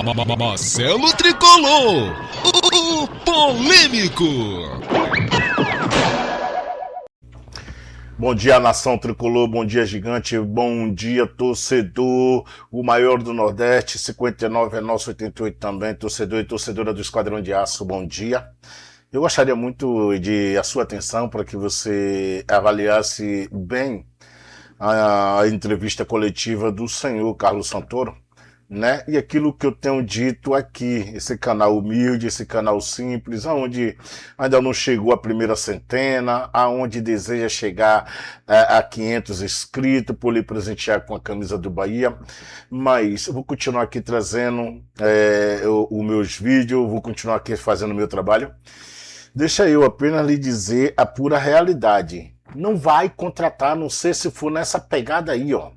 Marcelo Tricolor, o polêmico. Bom dia, nação tricolor, bom dia, gigante, bom dia, torcedor, o maior do Nordeste, 59 é nosso, 88 também, torcedor e torcedora do Esquadrão de Aço, bom dia. Eu gostaria muito de a sua atenção para que você avaliasse bem a entrevista coletiva do senhor Carlos Santoro, né? E aquilo que eu tenho dito aqui, esse canal humilde, esse canal simples, aonde ainda não chegou a primeira centena, aonde deseja chegar a 500 inscritos, por lhe presentear com a camisa do Bahia, mas eu vou continuar aqui trazendo os meus vídeos, vou continuar aqui fazendo o meu trabalho. Deixa eu apenas lhe dizer a pura realidade. Não vai contratar, não sei se for nessa pegada aí, ó,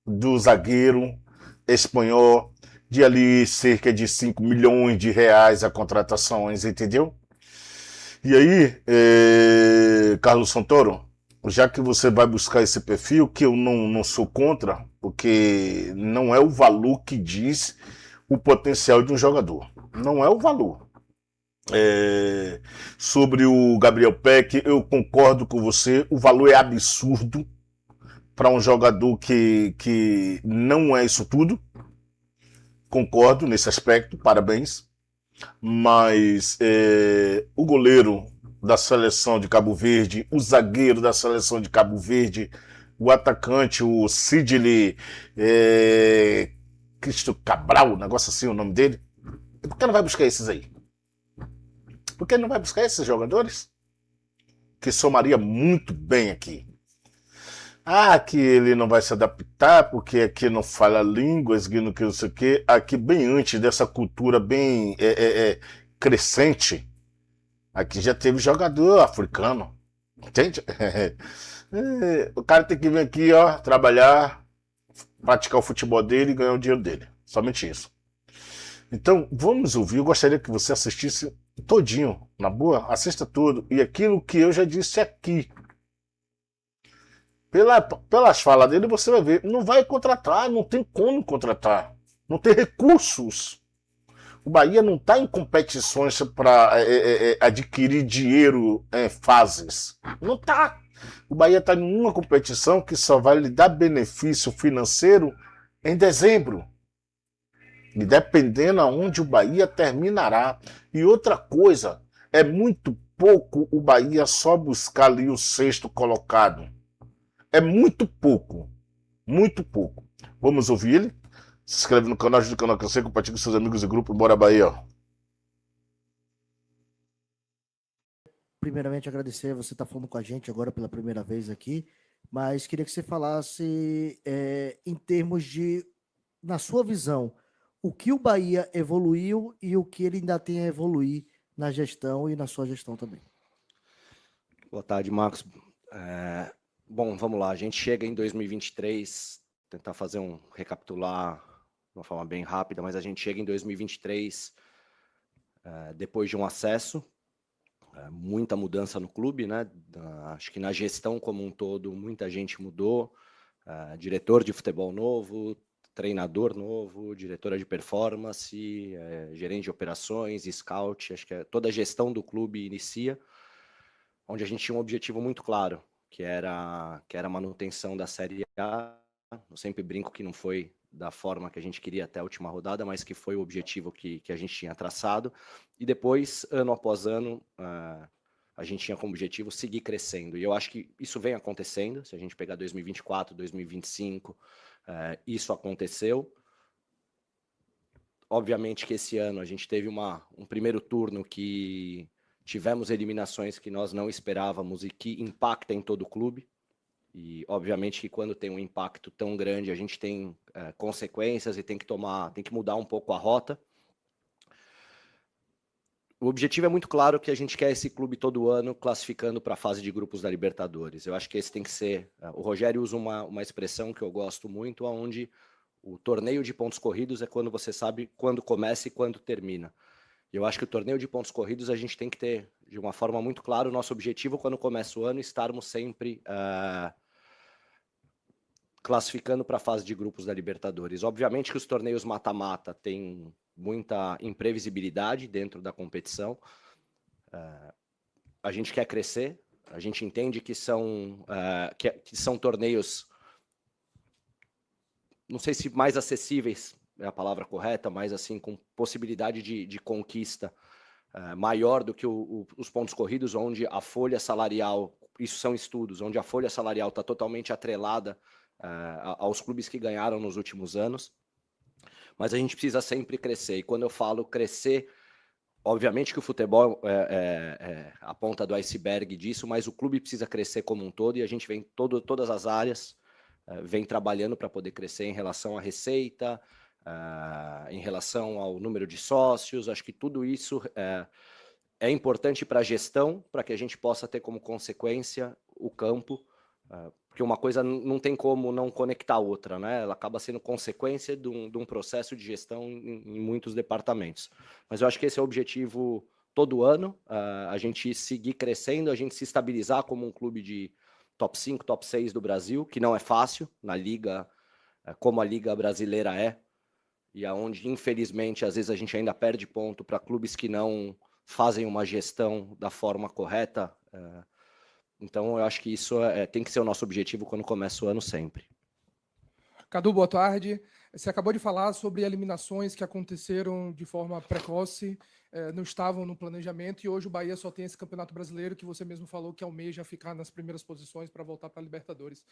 do zagueiro espanhol, de ali cerca de 5 milhões de reais a contratações, entendeu? E aí, Carlos Santoro, já que você vai buscar esse perfil, que eu não sou contra, porque não é o valor que diz o potencial de um jogador. Não é o valor. Sobre o Gabriel Peck, eu concordo com você, o valor é absurdo para um jogador que não é isso tudo. Concordo nesse aspecto, parabéns. Mas o goleiro da seleção de Cabo Verde, o zagueiro da seleção de Cabo Verde, o atacante, o Sidney Cristo Cabral, um negócio assim o nome dele, por que não vai buscar esses aí? Por que não vai buscar esses jogadores? Que somaria muito bem aqui. Ah, que ele não vai se adaptar porque aqui não fala línguas, que não sei o quê. Aqui bem antes dessa cultura bem crescente, aqui já teve jogador africano, entende? O cara tem que vir aqui, ó, trabalhar, praticar o futebol dele e ganhar o dinheiro dele. Somente isso. Então, vamos ouvir. Eu gostaria que você assistisse todinho, na boa, assista tudo. E aquilo que eu já disse aqui. Pelas falas dele, você vai ver. Não vai contratar, não tem como contratar. Não tem recursos. O Bahia não está em competições para adquirir dinheiro em fases. Não está. O Bahia está em uma competição que só vai lhe dar benefício financeiro em dezembro. E dependendo aonde o Bahia terminará. E outra coisa, é muito pouco o Bahia só buscar ali o sexto colocado. É muito pouco. Muito pouco. Vamos ouvir ele? Se inscreve no canal, ajuda o canal a crescer, compartilha com seus amigos e grupo. Bora Bahia. Primeiramente, agradecer, você está falando com a gente agora pela primeira vez aqui, mas queria que você falasse em termos de, na sua visão, o que o Bahia evoluiu e o que ele ainda tem a evoluir na gestão e na sua gestão também. Boa tarde, Marcos. Bom, vamos lá. A gente chega em 2023, tentar fazer recapitular de uma forma bem rápida, mas a gente chega em 2023 depois de um acesso, muita mudança no clube, né? Acho que na gestão como um todo, muita gente mudou, diretor de futebol novo, treinador novo, diretora de performance, gerente de operações, scout, acho que toda a gestão do clube inicia, onde a gente tinha um objetivo muito claro, que era a manutenção da Série A. Eu sempre brinco que não foi da forma que a gente queria até a última rodada, mas que foi o objetivo que a gente tinha traçado. E depois, ano após ano, a gente tinha como objetivo seguir crescendo. E eu acho que isso vem acontecendo. Se a gente pegar 2024, 2025, isso aconteceu. Obviamente que esse ano a gente teve um primeiro turno que tivemos eliminações que nós não esperávamos e que impactam em todo o clube. E, obviamente, que quando tem um impacto tão grande, a gente tem consequências e tem que mudar um pouco a rota. O objetivo é muito claro que a gente quer esse clube todo ano classificando para a fase de grupos da Libertadores. Eu acho que esse tem que ser... O Rogério usa uma expressão que eu gosto muito, onde o torneio de pontos corridos é quando você sabe quando começa e quando termina. Eu acho que o torneio de pontos corridos a gente tem que ter, de uma forma muito clara, o nosso objetivo quando começa o ano, estarmos sempre classificando para a fase de grupos da Libertadores. Obviamente que os torneios mata-mata têm muita imprevisibilidade dentro da competição. A gente quer crescer, a gente entende que são torneios, não sei se mais acessíveis é a palavra correta, mas assim, com possibilidade de conquista maior do que os pontos corridos, onde a folha salarial, isso são estudos, onde a folha salarial está totalmente atrelada aos clubes que ganharam nos últimos anos. Mas a gente precisa sempre crescer, e quando eu falo crescer, obviamente que o futebol é a ponta do iceberg disso, mas o clube precisa crescer como um todo, e a gente vem todas as áreas, vem trabalhando para poder crescer em relação à receita, em relação ao número de sócios. Acho que tudo isso é importante para a gestão, para que a gente possa ter como consequência o campo, porque uma coisa não tem como não conectar a outra, né? Ela acaba sendo consequência de um processo de gestão em muitos departamentos. Mas eu acho que esse é o objetivo todo ano, a gente seguir crescendo, a gente se estabilizar como um clube de top 5, top 6 do Brasil, que não é fácil na liga, como a Liga Brasileira é, e aonde, infelizmente, às vezes a gente ainda perde ponto para clubes que não fazem uma gestão da forma correta. Então, eu acho que isso tem que ser o nosso objetivo quando começa o ano sempre. Cadu, boa tarde. Você acabou de falar sobre eliminações que aconteceram de forma precoce, não estavam no planejamento, e hoje o Bahia só tem esse Campeonato Brasileiro, que você mesmo falou que almeja ficar nas primeiras posições para voltar para a Libertadores.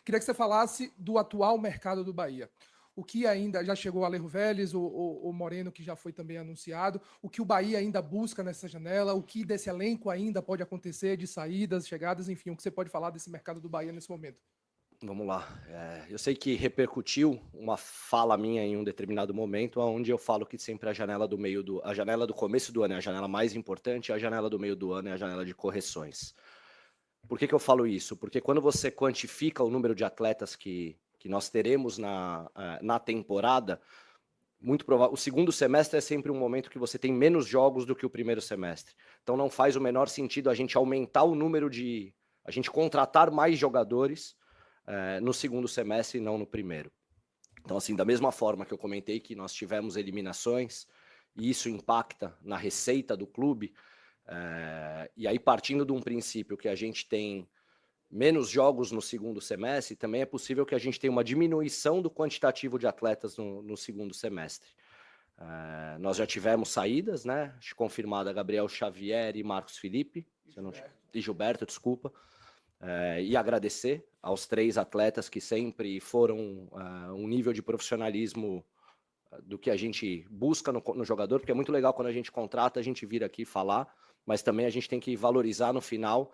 Queria que você falasse do atual mercado do Bahia. O que ainda, já chegou o Alejo Vélez, o Moreno, que já foi também anunciado, o que o Bahia ainda busca nessa janela, o que desse elenco ainda pode acontecer, de saídas, chegadas, enfim, o que você pode falar desse mercado do Bahia nesse momento? Vamos lá. Eu sei que repercutiu uma fala minha em um determinado momento, onde eu falo que sempre a janela do começo do ano é a janela mais importante, a janela do meio do ano é a janela de correções. Por que eu falo isso? Porque quando você quantifica o número de atletas que nós teremos na temporada, muito provável, o segundo semestre é sempre um momento que você tem menos jogos do que o primeiro semestre. Então não faz o menor sentido a gente aumentar o número a gente contratar mais jogadores no segundo semestre e não no primeiro. Então, assim, da mesma forma que eu comentei que nós tivemos eliminações, e isso impacta na receita do clube, e aí partindo de um princípio que a gente tem menos jogos no segundo semestre, também é possível que a gente tenha uma diminuição do quantitativo de atletas no segundo semestre. Nós já tivemos saídas, né? Confirmada Gabriel Xavier e Marcos Felipe, e Gilberto, desculpa. E agradecer aos 3 atletas que sempre foram um nível de profissionalismo do que a gente busca no jogador, porque é muito legal quando a gente contrata, a gente vir aqui falar, mas também a gente tem que valorizar no final,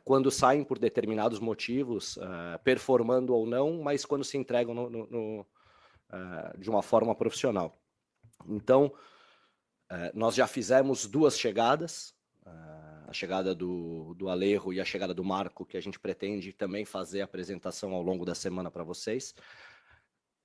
quando saem por determinados motivos, performando ou não, mas quando se entregam de uma forma profissional. Então, nós já fizemos 2 chegadas, a chegada do Alejo e a chegada do Marco, que a gente pretende também fazer a apresentação ao longo da semana para vocês.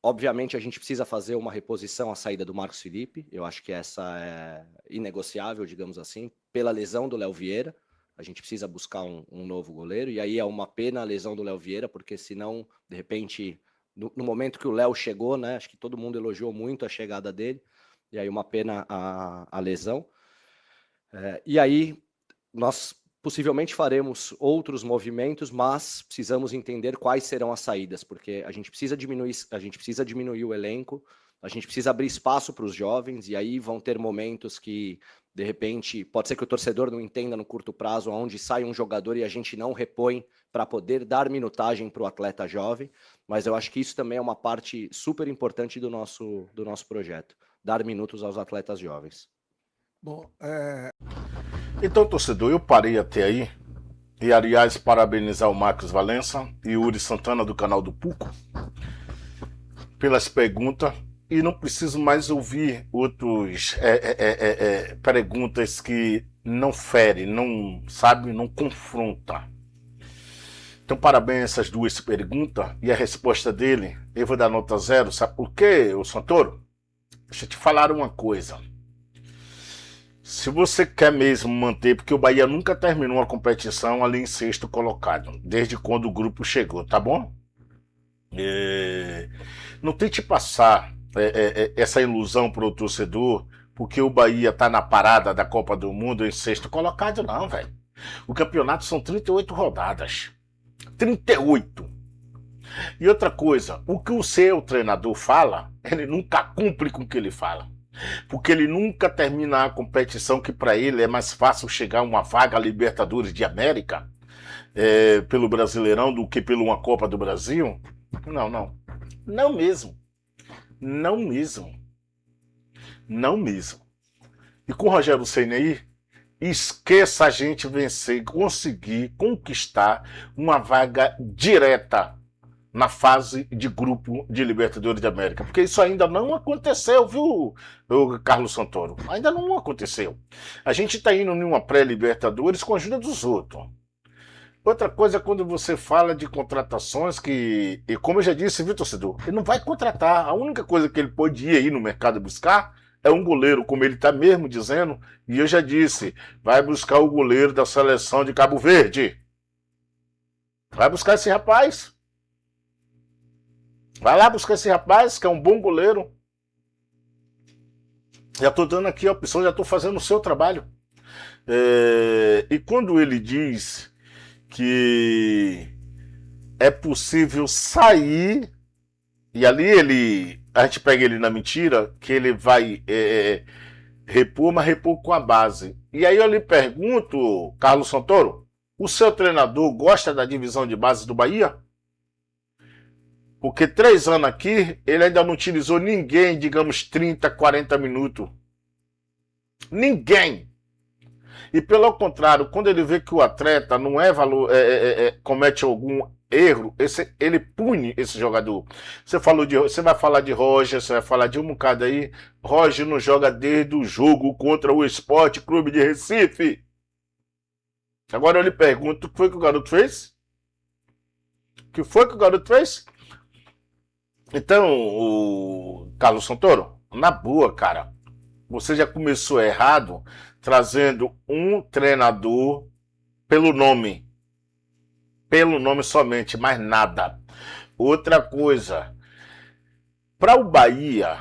Obviamente, a gente precisa fazer uma reposição à saída do Marcos Felipe, eu acho que essa é inegociável, digamos assim, pela lesão do Léo Vieira. A gente precisa buscar um novo goleiro, e aí é uma pena a lesão do Léo Vieira, porque senão, de repente, no momento que o Léo chegou, né, acho que todo mundo elogiou muito a chegada dele, e aí uma pena a lesão. E aí nós possivelmente faremos outros movimentos, mas precisamos entender quais serão as saídas, porque a gente precisa diminuir o elenco, a gente precisa abrir espaço para os jovens, e aí vão ter momentos que, de repente, pode ser que o torcedor não entenda no curto prazo, onde sai um jogador e a gente não repõe para poder dar minutagem para o atleta jovem, mas eu acho que isso também é uma parte super importante do nosso projeto, dar minutos aos atletas jovens. Bom, Então, torcedor, eu parei até aí. E, aliás, parabenizar o Marcos Valença e o Uri Santana do canal do Puco pelas perguntas. E não preciso mais ouvir outras perguntas que não ferem, não confrontam. Então, parabéns a essas 2 perguntas. E a resposta dele, eu vou dar nota 0. Sabe por quê, ô Santoro? Deixa eu te falar uma coisa. Se você quer mesmo manter, porque o Bahia nunca terminou a competição ali em 6º colocado, desde quando o grupo chegou, tá bom? Não tente passar essa ilusão para o torcedor, porque o Bahia está na parada da Copa do Mundo em sexto colocado, não, velho. O campeonato são 38 rodadas. 38. E outra coisa, o que o seu treinador fala, ele nunca cumpre com o que ele fala. Porque ele nunca termina a competição, que para ele é mais fácil chegar a uma vaga Libertadores de América, pelo Brasileirão, do que pela uma Copa do Brasil. Não, não. Não mesmo. Não mesmo. Não mesmo. E com o Rogério Ceni aí, esqueça a gente vencer, conseguir conquistar uma vaga direta na fase de grupo de Libertadores de América. Porque isso ainda não aconteceu, viu, Carlos Santoro? Ainda não aconteceu. A gente está indo em uma pré-Libertadores com a ajuda dos outros. Outra coisa é quando você fala de contratações que, e como eu já disse, viu, torcedor, ele não vai contratar. A única coisa que ele podia ir no mercado buscar é um goleiro, como ele está mesmo dizendo, e eu já disse, vai buscar o goleiro da seleção de Cabo Verde. Vai buscar esse rapaz. Vai lá buscar esse rapaz, que é um bom goleiro. Já estou dando aqui a opção, já estou fazendo o seu trabalho. E quando ele diz que é possível sair, e ali a gente pega ele na mentira, que ele vai repor, mas repor com a base. E aí eu lhe pergunto, Carlos Santoro, o seu treinador gosta da divisão de base do Bahia? Porque 3 anos aqui, ele ainda não utilizou ninguém, digamos, 30, 40 minutos. Ninguém. E pelo contrário, quando ele vê que o atleta não comete algum erro, ele pune esse jogador. Você vai falar de Roger, você vai falar de um bocado aí. Roger não joga desde o jogo contra o Sport Clube de Recife. Agora eu lhe pergunto, o que foi que o garoto fez? O que foi que o garoto fez? Então, o Carlos Santoro, na boa, cara, você já começou errado trazendo um treinador pelo nome somente, mais nada. Outra coisa, para o Bahia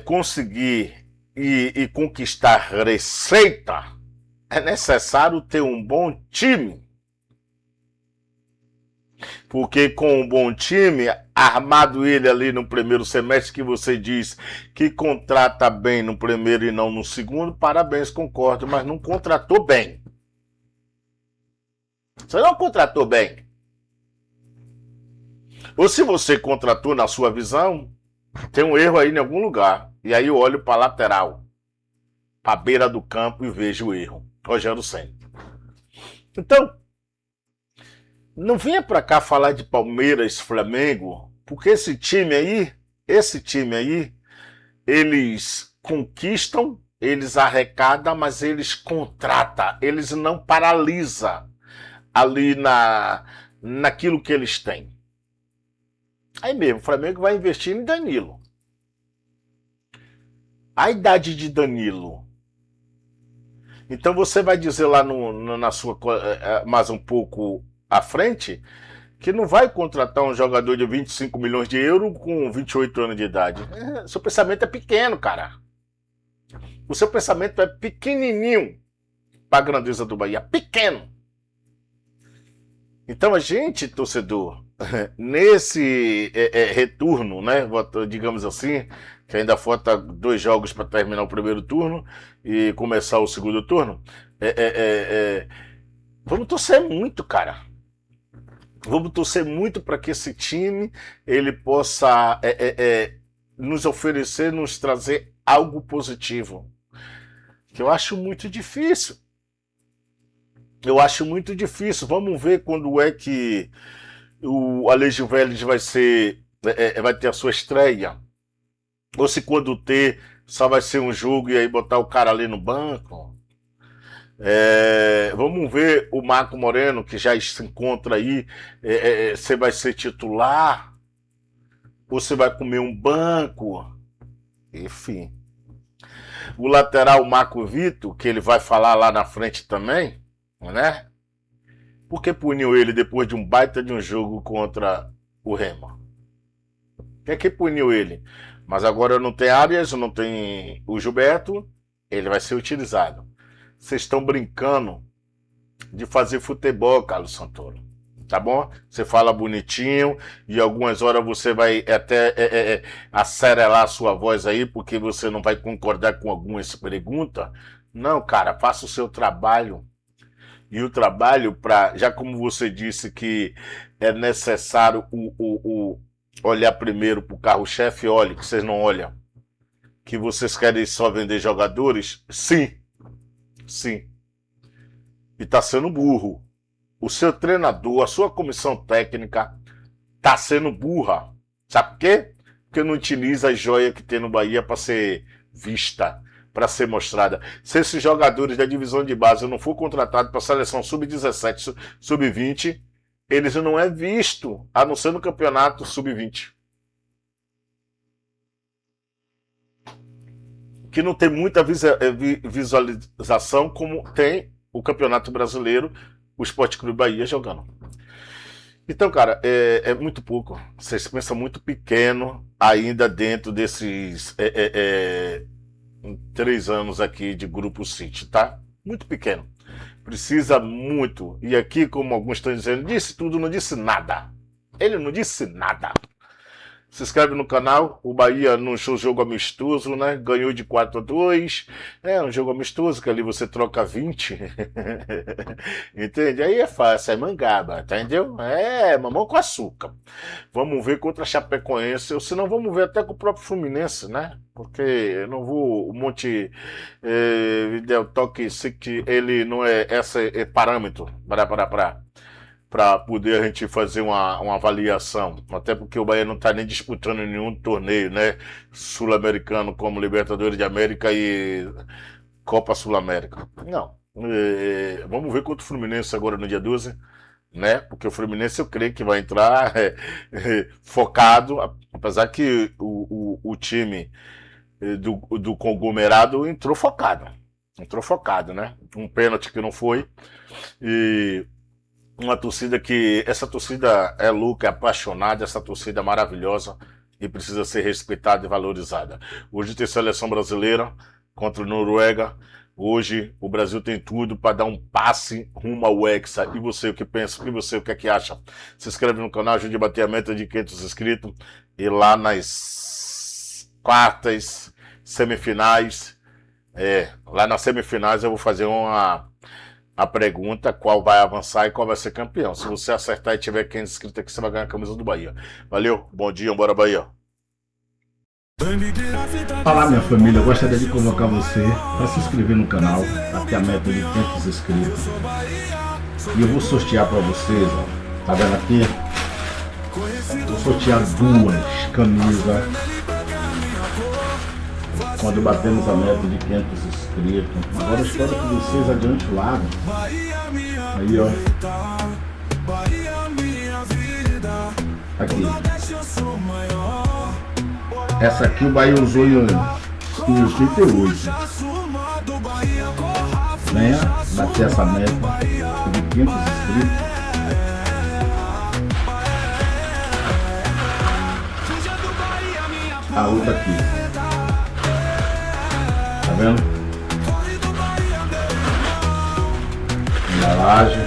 conseguir e conquistar receita, é necessário ter um bom time. Porque com um bom time, armado ele ali no primeiro semestre, que você diz que contrata bem no primeiro e não no segundo, parabéns, concordo, mas não contratou bem. Você não contratou bem. Ou se você contratou na sua visão, tem um erro aí em algum lugar. E aí eu olho para a lateral, para a beira do campo e vejo o erro. Rogério Ceni. Então, não venha para cá falar de Palmeiras, Flamengo, porque esse time aí, eles conquistam, eles arrecadam, mas eles contratam, eles não paralisam ali naquilo que eles têm. Aí mesmo, o Flamengo vai investir em Danilo. A idade de Danilo. Então você vai dizer lá na sua mais um pouco à frente, que não vai contratar um jogador de 25 milhões de euros com 28 anos de idade. Seu pensamento é pequeno, cara. O seu pensamento é pequenininho para a grandeza do Bahia. Pequeno. Então a gente, torcedor, nesse retorno, né, digamos assim, que ainda falta 2 jogos para terminar o primeiro turno e começar o segundo turno, vamos torcer muito, cara. Vamos torcer muito para que esse time ele possa nos oferecer, nos trazer algo positivo. Que eu acho muito difícil. Vamos ver quando é que o Alejo Vélez vai ter a sua estreia. Ou se quando ter, só vai ser um jogo e aí botar o cara ali no banco. Vamos ver o Marco Moreno, que já se encontra aí, você vai ser titular, ou você vai comer um banco, enfim. O lateral Marco Vitor, que ele vai falar lá na frente também, né? Por que puniu ele depois de um baita de um jogo contra o Remo. Quem é que puniu ele? Mas agora não tem Arias, não tem o Gilberto, ele vai ser utilizado. Vocês estão brincando de fazer futebol, Carlos Santoro. Tá bom? Você fala bonitinho e algumas horas você vai até acerelar a sua voz aí, porque você não vai concordar com algumas perguntas. Não, cara, faça o seu trabalho. E o trabalho para, já como você disse que é necessário olhar primeiro para o carro-chefe, olhe, que vocês não olham. Que vocês querem só vender jogadores? Sim. Sim. E tá sendo burro. O seu treinador, a sua comissão técnica tá sendo burra. Sabe por quê? Porque não utiliza a joia que tem no Bahia para ser vista, para ser mostrada. Se esses jogadores da divisão de base não for contratados para a seleção sub-17, sub-20, eles não é visto, a não ser no campeonato sub-20. Que não tem muita visualização como tem o Campeonato Brasileiro, o Sport Clube Bahia jogando. Então, cara, é muito pouco. Vocês pensam muito pequeno ainda dentro desses 3 anos aqui de Grupo City, tá? Muito pequeno. Precisa muito. E aqui, como alguns estão dizendo, disse tudo, não disse nada. Ele não disse nada. Se inscreve no canal. O Bahia num jogo amistoso, né? Ganhou de 4-2. É um jogo amistoso que ali você troca 20. Entende? Aí é fácil, é mangaba, entendeu? É mamão com açúcar. Vamos ver contra a Chapecoense, ou senão vamos ver até com o próprio Fluminense, né? Porque eu não vou, o Monte Vidal Toque, ele não é esse parâmetro para poder a gente fazer uma avaliação. Até porque o Bahia não está nem disputando nenhum torneio, né? Sul-americano, como Libertadores de América e Copa Sul-América. Não. Vamos ver contra o Fluminense agora no dia 12, né? Porque o Fluminense eu creio que vai entrar focado, apesar que o time do conglomerado entrou focado. Entrou focado, né? Um pênalti que não foi. E uma torcida que... Essa torcida é louca, é apaixonada, essa torcida é maravilhosa e precisa ser respeitada e valorizada. Hoje tem seleção brasileira contra a Noruega. Hoje o Brasil tem tudo para dar um passe rumo ao Hexa. E você, o que pensa? E você, o que é que acha? Se inscreve no canal, ajude a bater a meta de 500 inscritos. E lá nas quartas, semifinais... lá nas semifinais eu vou fazer a pergunta qual vai avançar e qual vai ser campeão. Se você acertar e tiver 500 inscritos aqui, você vai ganhar a camisa do Bahia. Valeu, bom dia, bora Bahia. Olá, minha família, eu gostaria de convocar você para se inscrever no canal até a meta de 500 inscritos. E eu vou sortear para vocês, ó, tá vendo aqui? Vou sortear 2 camisas quando batemos a meta de 500 inscritos. Agora eu espero que vocês adiante o lado. Aí, ó. Aqui. Essa aqui o Bahia usou em 88. Venha bater essa meta de 500 inscritos. A outra aqui. Tá vendo? Embalagem.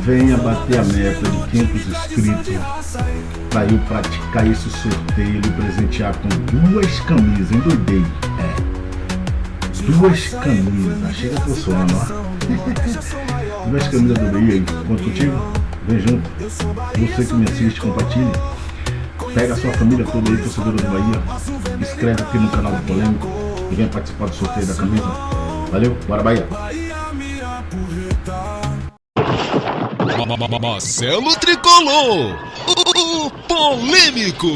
Venha bater a meta de 500 inscritos para eu praticar esse sorteio e presentear com 2 camisas. Endoidei. 2 camisas. Chega funcionando, ó. 2 camisas do Bahia aí. Conto contigo? Vem junto. Você que me assiste, compartilhe. Pega a sua família toda aí, torcedora do Bahia. Inscreve aqui no canal do Polêmico e vem participar do sorteio da camisa. Valeu, bora Bahia. Marcelo Tricolor, o polêmico.